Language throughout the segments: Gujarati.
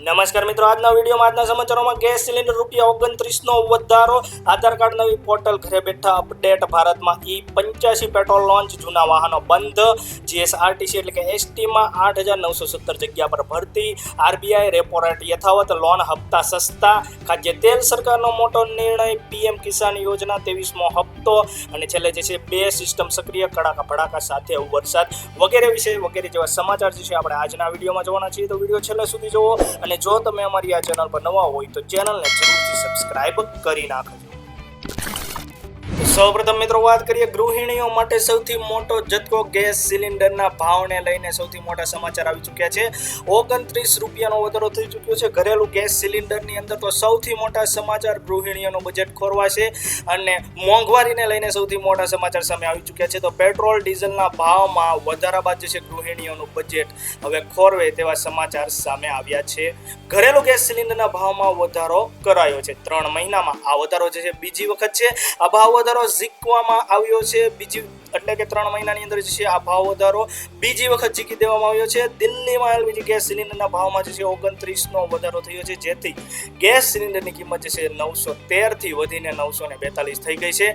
નમસ્કાર મિત્રો, આજના વિડીયોમાં આજના સમાચારોમાં ગેસ સિલિન્ડર ₹29નો વધારો, આધાર કાર્ડ નવી પોર્ટલ ઘરે બેઠા અપડેટ, ભારતમાં E85 પેટ્રોલ લોન્ચ, જૂના વાહનો બંધ, જીએસઆરટીસી એટલે કે એસટીમાં 8,917 જગ્યા પર ભરતી, આરબીઆઈ રેપો રેટ યથાવત, લોન હપ્તા સસ્તા, ખાદ્ય તેલ સરકારનો મોટો નિર્ણય, પીએમ કિસાન યોજના 23મો હપ્તો, અને છેલ્લે જે છે 2 સિસ્ટમ સક્રિય, કડાકા ભડાકા સાથે વરસાદ વગેરે વિશે વગેરે જેવા સમાચાર જે છે આપણે આજના વિડીયોમાં જોવાના છીએ. તો વિડીયો છેલ્લે સુધી જોવો, અને જો તમે અમારી આ ચેનલ પર નવા હોય તો ચેનલને જરૂરથી સબસ્ક્રાઇબ કરી નાખજો. સૌપ્રથમ મિત્રો વાત કરીએ ગૃહિણીઓ માટે સૌથી મોટો ઝટકો. ગેસ સિલિન્ડરના ભાવને લઈને સૌથી મોટા સમાચાર આવી ચૂક્યા છે. ₹29નો વધારો થઈ ચૂક્યો છે ઘરેલું ગેસ સિલિન્ડરની અંદર. તો સૌથી મોટા સમાચાર, ગૃહિણીઓનું બજેટ ખોરવાશે, અને મોંઘવારીને લઈને સૌથી મોટા સમાચાર સામે આવી ચૂક્યા છે. તો પેટ્રોલ ડીઝલના ભાવમાં વધારા બાદ જે છે ગૃહિણીઓનું બજેટ હવે ખોરવે તેવા સમાચાર સામે આવ્યા છે. ઘરેલું ગેસ સિલિન્ડરના ભાવમાં વધારો કરાયો છે 3 મહિનામાં. આ વધારો જે છે બીજી વખત છે. આ ભાવ વધારો ઝીકવામાં આવ્યો છે, બીજી એટલે કે 3 મહિનાની અંદર જે છે આ ભાવ વધારો બીજી વખત ઝીકી દેવામાં આવ્યો છે. દિલ્હીમાં એલપીજી ગેસ સિલિન્ડરના ભાવમાં જે છે 29નો વધારો થયો છે, જેથી ગેસ સિલિન્ડરની કિંમત જે છે 913 થી વધીને 942 થઈ ગઈ છે.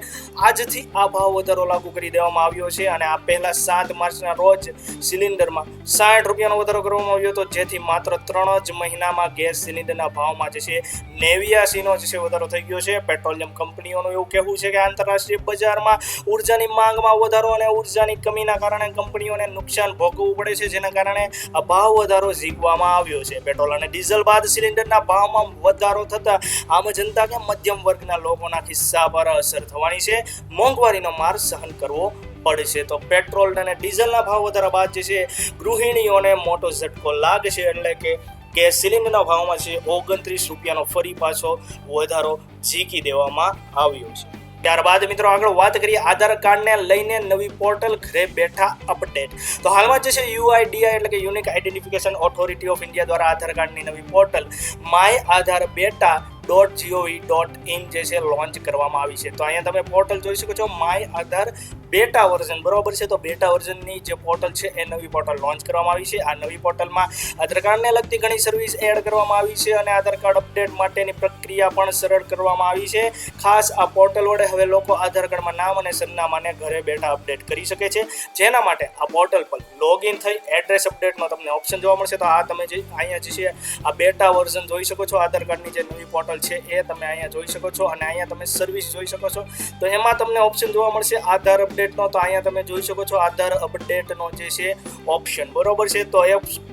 આજથી આ ભાવ વધારો લાગુ કરી દેવામાં આવ્યો છે, અને આ પહેલા 7 માર્ચના રોજ સિલિન્ડરમાં ₹60નો વધારો કરવામાં આવ્યો હતો, જેથી માત્ર 3 જ મહિનામાં ગેસ સિલિન્ડરના ભાવમાં જે છે 89નો જે છે વધારો થઈ ગયો છે. પેટ્રોલિયમ કંપનીઓનું એવું કહેવું છે કે આંતરરાષ્ટ્રીય બજારમાં ઉર્જાની માંગમાં વધારો અને ઉર્જાની કમીના કારણે કંપનીઓને નુકસાન ભોગવવું પડે છે, જેના કારણે આ ભાવ વધારો ઝીકવામાં આવ્યો છે. પેટ્રોલ અને ડીઝલ બાદ સિલિન્ડરના ભાવમાં વધારો થતાં આમ જનતા કે મધ્યમ વર્ગના લોકોના ખિસ્સા પર અસર થવાની છે. મોંઘવારીનો માર સહન કરવો પડશે. તો પેટ્રોલ અને ડીઝલના ભાવ વધારા બાદ જે છે ગૃહિણીઓને મોટો ઝટકો લાગશે, એટલે કે ગેસ સિલિન્ડરના ભાવમાં છે ₹29નો ફરી પાછો વધારો ઝીકી દેવામાં આવ્યો છે. ત્યારબાદ મિત્રો આગળ વાત કરીએ આધાર કાર્ડને લઈને નવી પોર્ટલ ઘરે બેઠા અપડેટ. તો હાલમાં જે છે UIDI એટલે કે unique identification authority of India દ્વારા આધાર કાર્ડની નવી પોર્ટલ માય આધાર બેટા .gov.in જે છે લોન્ચ કરવામાં આવી છે. તો અહીંયા તમે પોર્ટલ જોઈ શકો છો, માય આધાર બેટા વર્ઝન, બરોબર છે. તો બેટા વર્ઝનની જે પોર્ટલ છે એ નવી પોર્ટલ લોન્ચ કરવામાં આવી છે. આ નવી પોર્ટલમાં આધાર કાર્ડને લગતી ઘણી સર્વિસ એડ કરવામાં આવી છે, અને આધાર કાર્ડ અપડેટ માટેની પ્રક્રિયા પણ સરળ કરવામાં આવી છે. ખાસ આ પોર્ટલ વડે હવે લોકો આધાર કાર્ડમાં નામ અને સરનામાને ઘરે બેઠા અપડેટ કરી શકે છે, જેના માટે આ પોર્ટલ પર લોગિન થઈ એડ્રેસ અપડેટનો તમને ઓપ્શન જોવા મળશે. તો આ તમે જે અહીંયા જે છે આ બેટા વર્ઝન જોઈ શકો છો, આધાર કાર્ડની જે નવી પોર્ટલ છે એ તમે અહીંયા જોઈ શકો છો, અને અહીંયા તમે સર્વિસ જોઈ શકો છો. તો એમાં તમને ઓપ્શન જોવા મળશે આધાર અપડેટનો. તો અહીંયા તમે જોઈ શકો છો આધાર અપડેટનો જે છે ઓપ્શન, બરોબર છે. તો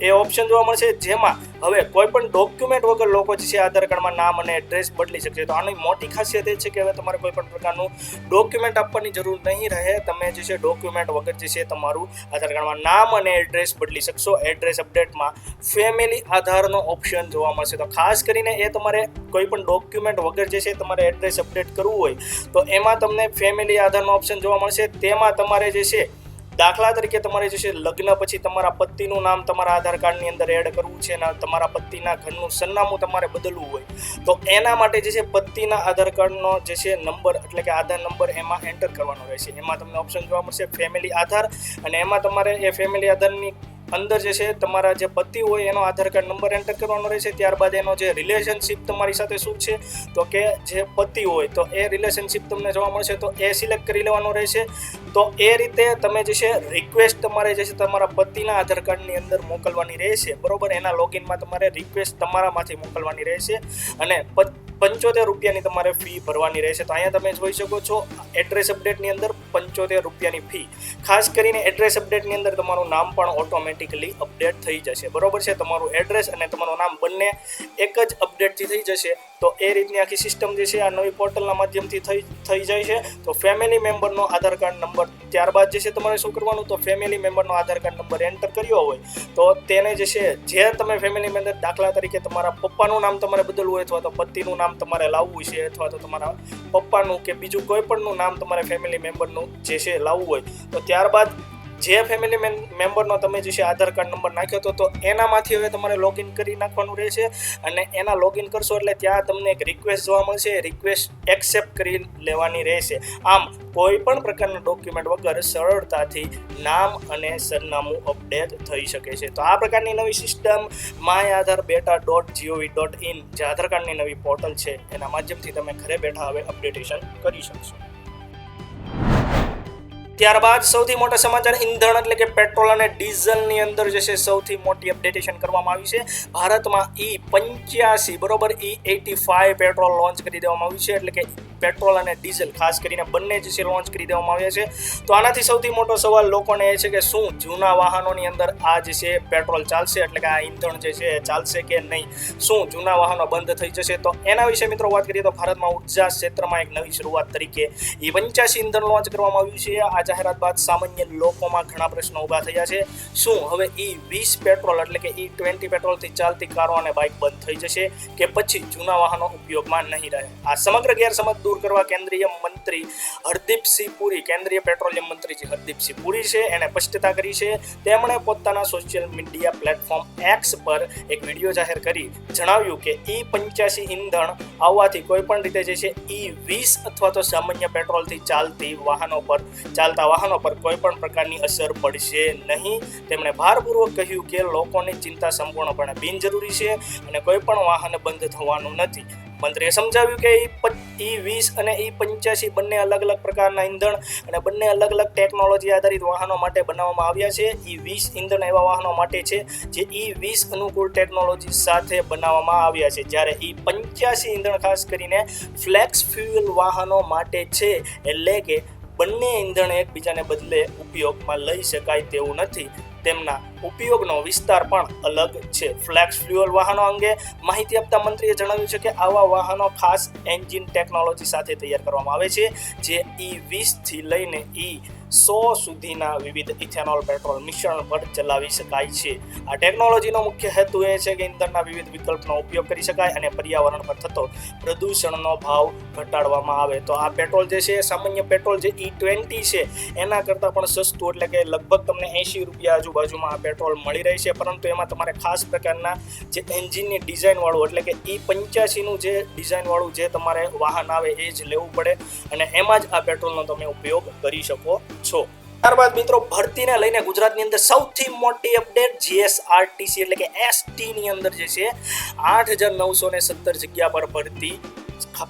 એ ઓપ્શન જોવા મળશે, જેમાં હવે કોઈ પણ ડોક્યુમેન્ટ વગર લોકો જે છે આધાર કાર્ડમાં નામ અને એડ્રેસ બદલી શકશે. તો આની મોટી ખાસિયત એ છે કે હવે તમારે કોઈ પણ પ્રકારનું ડોક્યુમેન્ટ આપવાની જરૂર નહીં રહે. તમે જે છે ડોક્યુમેન્ટ વગર જે છે તમારું આધાર કાર્ડમાં નામ અને એડ્રેસ બદલી શકશો. એડ્રેસ અપડેટમાં ફેમિલી આધારનો ઓપ્શન જોવા મળશે. તો ખાસ કરીને એ તમારે કોઈ પણ ડોક્યુમેન્ટ વગર જે છે તમારે એડ્રેસ અપડેટ કરવું હોય તો એમાં તમને ફેમિલી આધારનો ઓપ્શન જોવા મળશે. તેમાં તમારે જે છે દાખલા તરીકે તમારે જે છે લગ્ન પછી તમારા પતિનું નામ તમારા આધાર કાર્ડની અંદર એડ કરવું છે, અને તમારા પતિના ઘરનું સરનામું તમારે બદલવું હોય તો એના માટે જે છે પતિના આધાર કાર્ડનો જે છે નંબર એટલે કે આધાર નંબર એમાં એન્ટર કરવાનો રહેશે. એમાં તમને ઓપ્શન જોવા મળશે ફેમિલી આધાર, અને એમાં તમારે એ ફેમિલી આધારની અંદર જે છે તમારા જે પતિ હોય એનો આધાર કાર્ડ નંબર એન્ટર કરવાનો રહેશે. ત્યારબાદ એનો જે રિલેશનશિપ તમારી સાથે શું છે, તો કે જે પતિ હોય તો એ રિલેશનશિપ તમને જોવા મળશે, તો એ સિલેક્ટ કરી લેવાનો રહેશે. તો એ રીતે તમે જે છે રિક્વેસ્ટ તમારે જે છે તમારા પતિના આધાર કાર્ડની અંદર મોકલવાની રહેશે, બરોબર. એના લોગિનમાં તમારે રિક્વેસ્ટ તમારામાંથી મોકલવાની રહેશે, અને ₹75ની તમારે ફી ભરવાની રહેશે. તો અહીંયા તમે જોઈ શકો છો એડ્રેસ અપડેટની અંદર ₹75ની ફી. ખાસ કરીને એડ્રેસ અપડેટની અંદર તમારું નામ પણ ઓટોમેટિકલી અપડેટ થઈ જશે, બરોબર છે. તમારું એડ્રેસ અને તમારું નામ બંને એક જ અપડેટથી થઈ જશે. તો એ રીતની આખી સિસ્ટમ જે છે આ નવી પોર્ટલના માધ્યમથી થઈ જાય છે. તો ફેમિલી મેમ્બરનો આધાર કાર્ડ નંબર, ત્યારબાદ જે છે તમારે શું કરવાનું, તો ફેમિલી મેમ્બરનો આધાર કાર્ડ નંબર એન્ટર કર્યો હોય તો તેને જે છે જે તમે ફેમિલી મેમ્બર, દાખલા તરીકે તમારા પપ્પાનું નામ તમારે બદલવું હોય, અથવા તો પતિનું નામ તમારે લાવવું છે, અથવા તો તમારા પપ્પાનું કે બીજું કોઈ પણનું નામ તમારે ફેમિલી મેમ્બરનું જે છે લાવવું હોય, તો ત્યારબાદ જે ફેમિલી મેમ્બરનો તમે જે છે આધાર કાર્ડ નંબર નાખ્યો તો એનામાંથી હવે તમારે લોગિન કરી નાખવાનું રહેશે અને એના લોગિન કરશો એટલે ત્યાં તમને એક રિક્વેસ્ટ જોવા મળશે. રિક્વેસ્ટ એક્સેપ્ટ કરી લેવાની રહેશે. આમ કોઈ પણ પ્રકારના ડોક્યુમેન્ટ વગર સરળતાથી નામ અને સરનામું અપડેટ થઈ શકે છે. તો આ પ્રકારની નવી સિસ્ટમ myAadharBeta.gov.in જે આધાર કાર્ડની નવી પોર્ટલ છે એના માધ્યમથી તમે ઘરે બેઠા હવે અપડેટેશન કરી શકશો. ત્યારબાદ સૌથી મોટા સમાચાર ઈંધણ એટલે કે પેટ્રોલ અને ડીઝલની અંદર જે છે સૌથી મોટી અપડેટેશન કરવામાં આવી છે. ભારતમાં E85 બરોબર E85 પેટ્રોલ લોન્ચ કરી દેવામાં આવ્યું છે. એટલે કે પેટ્રોલ અને ડીઝલ ખાસ કરીને બંને જે છે લોન્ચ કરી દેવામાં આવ્યા છે. તો આનાથી સૌથી મોટો સવાલ લોકોને એ છે કે શું જૂના વાહનોની અંદર આ જે છે પેટ્રોલ ચાલશે, એટલે કે આ ઈંધણ જે છે ચાલશે કે નહીં, શું જૂના વાહનો બંધ થઈ જશે? તો એના વિશે મિત્રો વાત કરીએ તો ભારતમાં ઉર્જા ક્ષેત્રમાં એક નવી શરૂઆત તરીકે E85 ઈંધણ લોન્ચ કરવામાં આવ્યું છે. આ જાહેરાત બાદ સામાન્ય લોકોમાં ઘણા પ્રશ્નો ઊભા થયા છે. શું હવે E20 પેટ્રોલ એટલે કે E20 પેટ્રોલથી ચાલતી કારો અને બાઇક બંધ થઈ જશે કે પછી જૂના વાહનો ઉપયોગમાં નહીં રહે? આ સમગ્ર ગેરસમજ દૂર કરવા કેન્દ્રીય મંત્રી હરદીપસિંહ પુરી, કેન્દ્રીય પેટ્રોલિયમ મંત્રી જે હરદીપસિંહ પુરી છે એને સ્પષ્ટતા કરી છે. તેમણે પોતાના સોશિયલ મીડિયા પ્લેટફોર્મ એક્સ પર એક વિડીયો જાહેર કરી જણાવ્યું કે E85 ઈંધણ આવવાથી કોઈ પણ રીતે જે છે E20 અથવા તો સામાન્ય પેટ્રોલથી ચાલતા વાહનો પર કોઈ પણ પ્રકારની અસર પડશે નહીં. તેમણે ભારપૂર્વક કહ્યું કે લોકોની ચિંતા સંપૂર્ણપણે બિનજરૂરી છે અને કોઈ પણ વાહન બંધ થવાનું નથી. મંત્રીએ સમજાવ્યું કે E20 અને E85 બંને અલગ અલગ પ્રકારના ઈંધણ અને બંને અલગ અલગ ટેકનોલોજી આધારિત વાહનો માટે બનાવવામાં આવ્યા છે. E20 ઈંધણ એવા વાહનો માટે છે જે E20 અનુકૂળ ટેકનોલોજી સાથે બનાવવામાં આવ્યા છે, જ્યારે E85 ઈંધણ ખાસ કરીને ફ્લેક્સ ફ્યુઅલ વાહનો માટે છે. એટલે કે બંને ઈંધણ એકબીજાને બદલે ઉપયોગમાં લઈ શકાય તેવું નથી. તેમના ઉપયોગનો વિસ્તાર પણ અલગ છે. ફ્લેક્સ ફ્યુઅલ વાહનો અંગે માહિતી આપતા મંત્રીએ જણાવ્યું છે કે આવા વાહનો ખાસ એન્જિન ટેકનોલોજી સાથે તૈયાર કરવામાં આવે છે જે E20થી લઈને E100 સુધીના વિવિધ ઇથેનોલ પેટ્રોલ મિશ્રણ પર ચલાવી શકાય છે. આ ટેકનોલોજીનો મુખ્ય હેતુ એ છે કે ઈંધણના વિવિધ વિકલ્પનો ઉપયોગ કરી શકાય અને પર્યાવરણ પર થતો પ્રદૂષણનો ભાવ ઘટાડવામાં આવે. તો આ પેટ્રોલ જે છે સામાન્ય પેટ્રોલ જે E20 છે એના કરતાં પણ સસ્તું, એટલે કે લગભગ તમને 80 રૂપિયા આજુબાજુમાં આ પેટ્રોલ મળી રહે છે. પરંતુ એમાં તમારે ખાસ પ્રકારના જે એન્જિનની ડિઝાઇનવાળું એટલે કે E85નું જે ડિઝાઇનવાળું જે તમારે વાહન આવે એ જ લેવું પડે અને એમાં જ આ પેટ્રોલનો તમે ઉપયોગ કરી શકો છો. ત્યારબાદ મિત્રો ભરતીને લઈને ગુજરાતની અંદર સૌથી મોટી અપડેટ GSRTC એટલે કે ST ની અંદર જે છે 8,917 જગ્યા પર ભરતી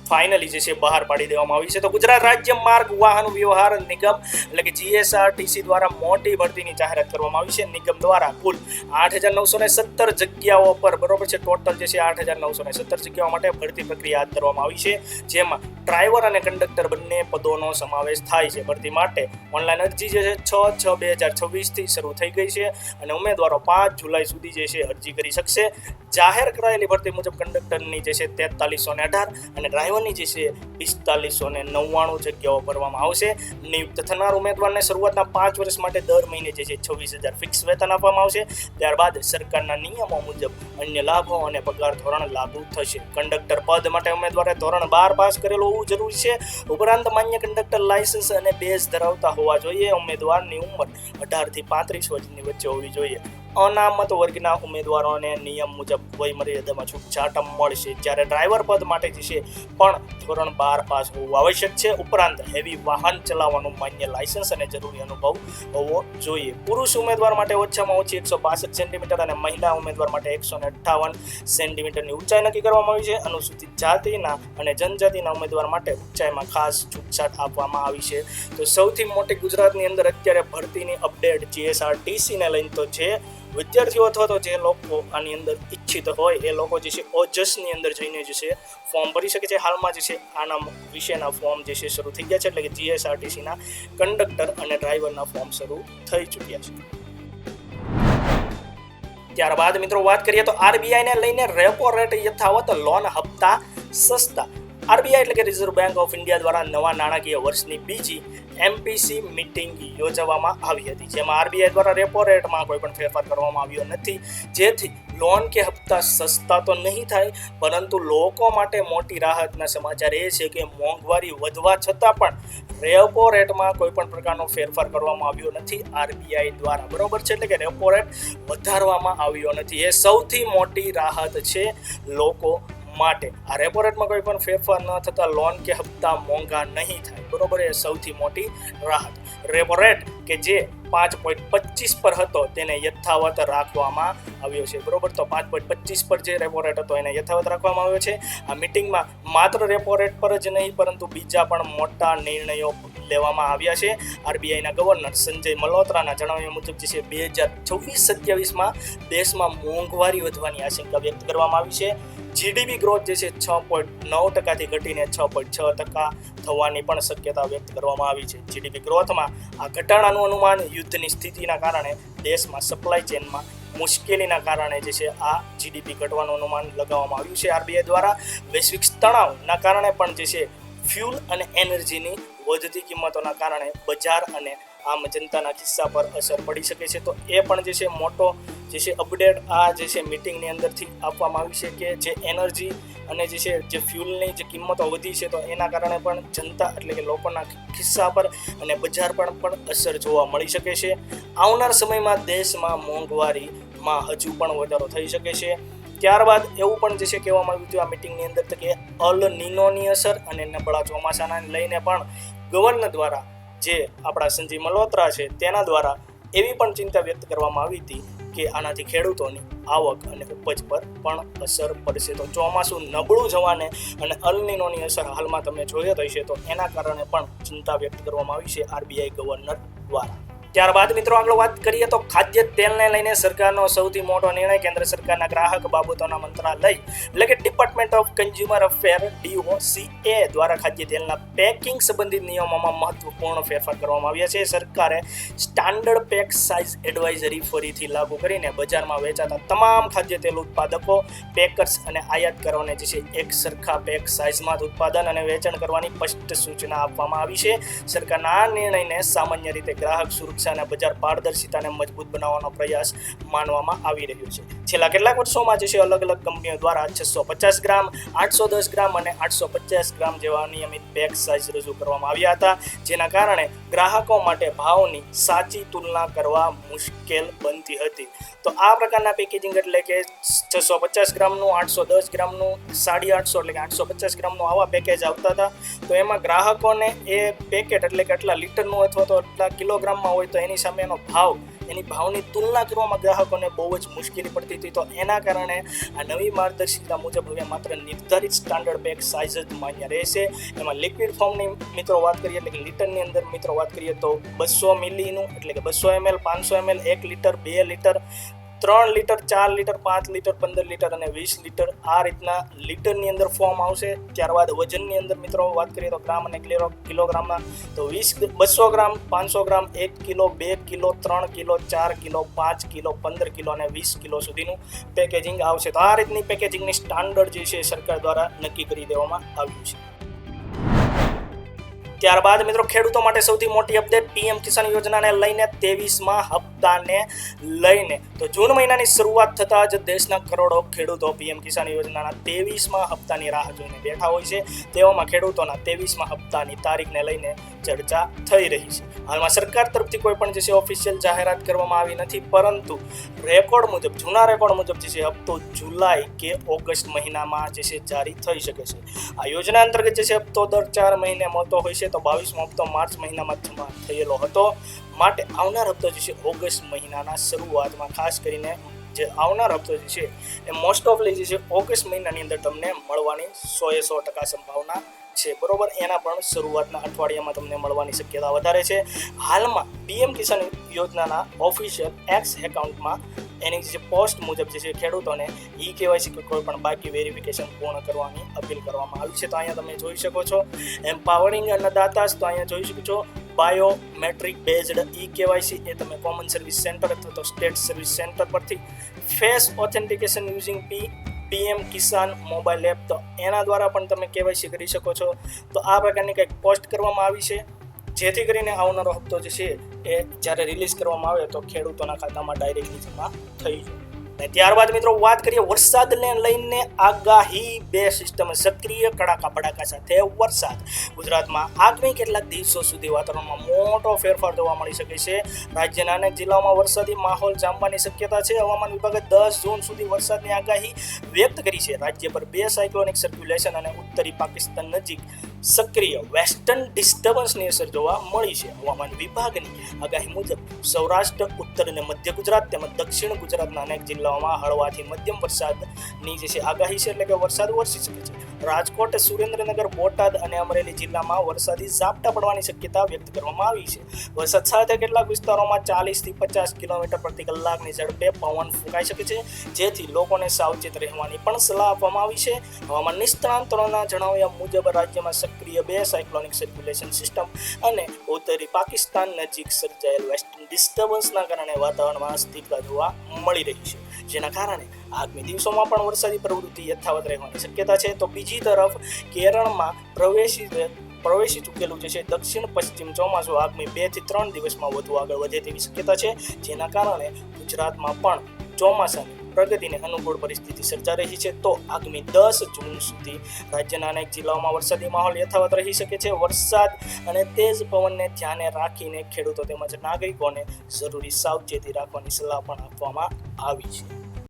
ફાઇનલી જે છે બહાર પાડી દેવામાં આવી છે. તો ગુજરાત રાજ્ય માર્ગ વાહન વ્યવહાર નિગમ એટલે કે GSRTC દ્વારા મોટી ભરતીની જાહેરાત કરવામાં આવી છે. નિગમ દ્વારા કુલ 8,917 જગ્યાઓ પર બરોબર છે, ટોટલ જે છે 8,917 જગ્યાઓ માટે ભરતી પ્રક્રિયા હાથ ધરવામાં આવી છે, જેમાં ડ્રાઈવર અને કંડક્ટર બંને પદોનો સમાવેશ થાય છે. ભરતી માટે ઓનલાઈન અરજી જે છે 6/6/2026થી શરૂ થઈ ગઈ છે અને ઉમેદવારો 5 જુલાઈ સુધી જે છે અરજી કરી શકશે. જાહેર કરાયેલી ભરતી મુજબ કંડક્ટરની જે છે 4318 અને ડ્રાઈવરની જે છે 4599 જગ્યાઓ ભરવામાં આવશે. નિયુક્ત થનાર ઉમેદવારને શરૂઆતના 5 વર્ષ માટે દર મહિને જે છે 26,000 ફિક્સ વેતન આપવામાં આવશે. ત્યારબાદ સરકારના નિયમો મુજબ અન્ય લાભો અને પગાર ધોરણ લાગુ થશે. કંડક્ટર પદ માટે ઉમેદવારે ધોરણ 12 પાસ કરેલું હોવું જરૂરી છે. ઉપરાંત માન્ય કંડક્ટર લાયસન્સ અને બેઝ ધરાવતા હોવા જોઈએ. ઉમેદવારની ઉંમર 18 થી 35 વર્ષની વચ્ચે હોવી જોઈએ. અનામત વર્ગના ઉમેદવારોને નિયમ મુજબ વય મર્યાદામાં છૂટછાટ મળશે, જ્યારે ડ્રાઈવર પદ માટે જે છે પણ ધોરણ 12 પાસ હોવું આવશ્યક છે. ઉપરાંત હેવી વાહન ચલાવવાનું માન્ય લાયસન્સ અને જરૂરી અનુભવ હોવો જોઈએ. પુરુષ ઉમેદવાર માટે ઓછામાં ઓછી 162 સેન્ટીમીટર અને મહિલા ઉમેદવાર માટે 158 સેન્ટીમીટરની ઊંચાઈ નક્કી કરવામાં આવી છે. અનુસૂચિત જાતિના અને જનજાતિના ઉમેદવાર માટે ઊંચાઈમાં ખાસ છૂટછાટ આપવામાં આવી છે. તો સૌથી મોટી ગુજરાતની અંદર અત્યારે ભરતીની અપડેટ GSRTCને લઈને તો છે. વિદ્યાર્થીઓ અથવા તો જે લોકો આની અંદર ઈચ્છિત હોય એ લોકો જે છે ઓજસની અંદર જઈને જે છે ફોર્મ ભરી શકે છે. હાલમાં જે છે આના વિશેના ફોર્મ જે છે શરૂ થઈ ગયા છે, એટલે કે GSRTCના કંડક્ટર અને ડ્રાઈવરના ફોર્મ શરૂ થઈ ચૂક્યા છે. ત્યારબાદ મિત્રો વાત કરીએ તો RBIને લઈને રેપો રેટ યથાવત, લોન હપ્તા સસ્તા. RBI એટલે કે રિઝર્વ બેંક ઓફ ઇન્ડિયા દ્વારા નવા નાણાકીય વર્ષની બીજી MPC મીટિંગ યોજવામાં આવી હતી, જેમાં RBI દ્વારા રેપો રેટમાં કોઈ પણ ફેરફાર કરવામાં આવ્યો નથી, જેથી લોન કે હપ્તા સસ્તા તો નહીં થાય, પરંતુ લોકો માટે મોટી રાહતના સમાચાર એ છે કે મોંઘવારી વધવા છતાં પણ રેપો રેટમાં કોઈ પણ પ્રકારનો ફેરફાર કરવામાં આવ્યો નથી આરબીઆઈ દ્વારા, બરોબર છે. એટલે કે રેપો રેટ વધારવામાં આવ્યો નથી. એ સૌથી મોટી રાહત છે લોકો માટે. આ રેપો રેટમાં કોઈ પણ ફેરફાર ન થતાં લોન કે હપ્તા મોંઘા નહીં થાય, બરોબર. એ સૌથી મોટી રાહત. રેપો રેટ કે જે 5.25 પર હતો તેને યથાવત રાખવામાં આવ્યો છે, બરોબર. તો 5.25 પર જે રેપો રેટ હતો એને યથાવત રાખવામાં આવ્યો છે. આ મિટિંગમાં માત્ર રેપો રેટ પર જ નહીં પરંતુ બીજા પણ મોટા નિર્ણયો લેવામાં આવ્યા છે. આરબીઆઈના ગવર્નર સંજય મલ્હોત્રાના જણાવ્યા મુજબ જે છે 2026-27માં દેશમાં મોંઘવારી વધવાની આશંકા વ્યક્ત કરવામાં આવી છે. જીડીપી ગ્રોથ જે છે 6.9% ઘટીને 6.6% થવાની પણ શક્યતા વ્યક્ત કરવામાં આવી છે. જીડીપી ગ્રોથમાં આ ઘટાડાનું અનુમાન યુદ્ધની સ્થિતિના કારણે દેશમાં સપ્લાય ચેનમાં મુશ્કેલીના કારણે જે છે આ જીડીપી ઘટવાનું અનુમાન લગાવવામાં આવ્યું છે આરબીઆઈ દ્વારા. વૈશ્વિક તણાવના કારણે પણ જે છે ફ્યુલ અને એનર્જીની વધતી કિંમતોના કારણે બજાર અને આમ જનતાના ખિસ્સા પર અસર પડી શકે છે. તો એ પણ જે છે મોટો જે છે અપડેટ આ જે છે મિટિંગની અંદરથી આપવામાં આવી છે કે જે એનર્જી અને જે ફ્યુલની જે કિંમતો વધી છે તો એના કારણે પણ જનતા એટલે કે લોકોના ખિસ્સા પર અને બજાર પર પણ અસર જોવા મળી શકે છે. આવનાર સમયમાં દેશમાં મોંઘવારીમાં હજુ પણ વધારો થઈ શકે છે. ત્યારબાદ એવું પણ જે છે કહેવામાં આવ્યું હતું આ મિટિંગની અંદર કે અલ નીનોની અસર અને નબળા ચોમાસાને લઈને પણ ગવર્નર દ્વારા જે આપણા સંજય મલ્હોત્રા છે તેના દ્વારા એવી પણ ચિંતા વ્યક્ત કરવામાં આવી હતી કે આનાથી ખેડૂતોની આવક અને ઉપજ પર પણ અસર પડશે. તો ચોમાસું નબળું જવાને અને અલ નીનોની અસર હાલમાં તમે જોઈ હશે તો એના કારણે પણ ચિંતા વ્યક્ત કરવામાં આવી છે આરબીઆઈ ગવર્નર દ્વારા. ત્યારબાદ મિત્રો આગળ વાત કરીએ તો ખાદ્ય તેલને લઈને સરકારનો સૌથી મોટો નિર્ણય. કેન્દ્ર સરકારના ગ્રાહક બાબતોના મંત્રાલય એટલે કે department of consumer affair DOCA દ્વારા ખાદ્ય તેલના પેકિંગ સંબંધિત નિયમોમાં મહત્વપૂર્ણ ફેરફાર કરવામાં આવ્યા છે. સરકારે સ્ટાન્ડર્ડ પેક સાઇઝ એડવાઇઝરી ફરીથી લાગુ કરીને બજારમાં વેચાતા તમામ ખાદ્ય તેલ ઉત્પાદકો, પેકર્સ અને આયાતકારોને જે છે એક સરખા પેક સાઇઝમાં ઉત્પાદન અને વેચાણ કરવાની સ્પષ્ટ સૂચના આપવામાં આવી છે. સરકારના આ નિર્ણયને સામાન્ય રીતે ગ્રાહક સુરક્ષા અને બજાર પારદર્શિતાને મજબૂત બનાવવાનો પ્રયાસ માનવામાં આવી રહ્યો છે. છેલ્લા કેટલાક વર્ષોમાં જે છે અલગ અલગ કંપનીઓ દ્વારા 650 ગ્રામ, 810 ગ્રામ અને 850 ગ્રામ જેવા નિયમિત પેક સાઇઝ રજૂ કરવામાં આવ્યા હતા, જેના કારણે ગ્રાહકો માટે ભાવની સાચી તુલના કરવા મુશ્કેલ બનતી હતી. તો આ પ્રકારના પેકેજિંગ એટલે કે 650 ગ્રામનું, 810 ગ્રામનું, 850 એટલે કે 850 ગ્રામનું આવા પેકેજ આવતા હતા. તો એમાં ગ્રાહકોને એ પેકેટ એટલે કે આટલા લીટરનું અથવા તો આટલા કિલોગ્રામમાં હોય તો એની સામેનો ભાવ, એની ભાવની તુલના કરવામાં ગ્રાહકોને બહુ જ મુશ્કેલી પડતી હતી. તો એના કારણે આ નવી માર્ગદર્શિકા મુજબ હવે માત્ર નિર્ધારિત સ્ટાન્ડર્ડ પેક સાઇઝ જ માન્ય રહેશે. એમાં લિક્વિડ ફોર્મની મિત્રો વાત કરીએ એટલે કે લીટરની અંદર મિત્રો વાત કરીએ તો 200 મિલીનું એટલે કે 200 ml, 500 ml, 1 litre, 2 litre, 3 litre, 4 litre, 5 litre, 15 litre અને 20 લીટર આ રીતના લીટરની અંદર ફોર્મ આવશે. ત્યારબાદ વજનની અંદર મિત્રો વાત કરીએ તો ગ્રામ અને કિલોગ્રામમાં તો 200 ગ્રામ, 500 ગ્રામ, 1 kilo, 2 kilo, 3 kilo, 4 kilo, 5 kilo, 15 kilo અને 20 કિલો સુધીનું પેકેજિંગ આવશે. તો આ રીતની પેકેજિંગની સ્ટાન્ડર્ડ જે છે સરકાર દ્વારા નક્કી કરી દેવામાં આવ્યું છે. ત્યારબાદ મિત્રો ખેડૂતો માટે સૌથી મોટી અપડેટ પીએમ કિસાન યોજનાને લઈને 23મા હપ્તાને લઈને. તો જૂન મહિનાની શરૂઆત થતાં જ દેશના કરોડો ખેડૂતો પીએમ કિસાન યોજનાના 23મા હપ્તાની રાહ જોઈને બેઠા હોય છે. તેવામાં ખેડૂતોના 23મા હપ્તાની તારીખને લઈને ચર્ચા થઈ રહી છે. હાલમાં સરકાર તરફથી કોઈ પણ જે છે ઓફિશિયલ જાહેરાત કરવામાં આવી નથી, પરંતુ રેકોર્ડ મુજબ, જૂના રેકોર્ડ મુજબ જે છે હપ્તો જુલાઈ કે ઓગસ્ટ મહિનામાં જે છે જારી થઈ શકે છે. આ યોજના અંતર્ગત જે છે હપ્તો દર 4 મહિને મળતો હોય છે. તો 22મો હપ્તો માર્ચ મહિનામાં જમા થયેલો હતો, માટે આવનાર હપ્તો જે છે ઓગસ્ટ મહિનાના શરૂઆતમાં, ખાસ કરીને જે આવનાર હપ્તો જે છે એ મોસ્ટ ઓફલી જે છે ઓગસ્ટ મહિનાની અંદર તમને મળવાની 100% સંભાવના છે, બરોબર. એના પણ શરૂઆતના અઠવાડિયામાં તમને મળવાની શક્યતા વધારે છે. હાલમાં પીએમ કિસાન યોજનાના ઓફિશિયલ એક્સ એકાઉન્ટમાં એની જે પોસ્ટ મુજબ જે છે ખેડૂતોને KYC કે કોઈ પણ બાકી વેરિફિકેશન પૂર્ણ કરવાની અપીલ કરવામાં આવી છે. તો અહીંયા તમે જોઈ શકો છો એમ્પાવરિંગ અન્નદાતાસ. તો અહીંયા જોઈ શકો છો બાયોમેટ્રિક બેઝડ KYC એ તમે કોમન સર્વિસ સેન્ટર અથવા તો સ્ટેટ સર્વિસ સેન્ટર પરથી ફેસ ઓથેન્ટિકેશન યુઝિંગ પીએમ કિસાન મોબાઈલ એપ, તો એના દ્વારા પણ તમે KYC કરી શકો છો. તો આ પ્રકારની કંઈક પોસ્ટ કરવામાં આવી છે, જેથી કરીને આવનારો હપ્તો જે છે એ જ્યારે રિલીઝ કરવામાં આવે તો ખેડૂતોના ખાતામાં ડાયરેક્ટલી જમા થઈ જાય. અને ત્યારબાદ મિત્રો વાત કરીએ વરસાદને લઈને આગાહી. બે સિસ્ટમ સક્રિય, કડાકા ભડાકા સાથે વરસાદ. ગુજરાતમાં આગામી કેટલાક દિવસો સુધી વાતાવરણમાં મોટો ફેરફાર જોવા મળી શકે છે. રાજ્યના અનેક જિલ્લાઓમાં વરસાદી માહોલ જામવાની શક્યતા છે. હવામાન વિભાગે 10 જૂન સુધી વરસાદની આગાહી વ્યક્ત કરી છે. રાજ્ય પર 2 સાયક્લોનિક સર્ક્યુલેશન અને ઉત્તરી પાકિસ્તાન નજીક સક્રિય વેસ્ટર્ન ડિસ્ટર્બન્સની અસર જોવા મળી છે. હવામાન વિભાગની આગાહી મુજબ સૌરાષ્ટ્ર, ઉત્તર અને મધ્ય ગુજરાત તેમજ દક્ષિણ ગુજરાતના અનેક જિલ્લાઓમાં હળવાથી મધ્યમ વરસાદની જે છે આગાહી છે, એટલે કે વરસાદ વરસી શકે છે. રાજકોટ, સુરેન્દ્રનગર, બોટાદ અને અમરેલી જિલ્લામાં વરસાદી ઝાપટા પડવાની શક્યતા વ્યક્ત કરવામાં આવી છે. વરસાદ સાથે કેટલાક વિસ્તારોમાં 40 થી 50 કિલોમીટર પ્રતિ કલાકની ઝડપે પવન ફૂંકાઈ શકે છે, જેથી લોકોને સાવચેત રહેવાની પણ સલાહ આપવામાં આવી છે. હવામાન નિષ્ણાતોના જણાવ્યા મુજબ રાજ્યમાં સક્રિય 2 સાયક્લોનિક સર્ક્યુલેશન સિસ્ટમ અને ઉત્તરી પાકિસ્તાન નજીક સર્જાયેલ વેસ્ટર્ન ડિસ્ટર્બન્સના કારણે વાતાવરણમાં અસ્થિરતા જોવા મળી રહી છે, જેના કારણે આગામી દિવસોમાં પણ વરસાદી પ્રવૃત્તિ યથાવત રહેવાની શક્યતા છે. તો બીજી તરફ કેરળમાં પ્રવેશી ચૂકેલું છે દક્ષિણ પશ્ચિમ ચોમાસું આગામી 2 થી 3 દિવસમાં વધુ આગળ વધે તેવી શક્યતા છે, જેના કારણે ગુજરાતમાં પણ ચોમાસાની પ્રગતિને અનુકૂળ પરિસ્થિતિ સર્જા રહી છે. તો આગામી 10 જૂન સુધી રાજ્યના અનેક જિલ્લાઓમાં વરસાદી માહોલ યથાવત રહી શકે છે. વરસાદ અને તેજ પવનને ધ્યાને રાખીને ખેડૂતો તેમજ નાગરિકોને જરૂરી સાવચેતી રાખવાની સલાહ પણ આપવામાં આવી છે.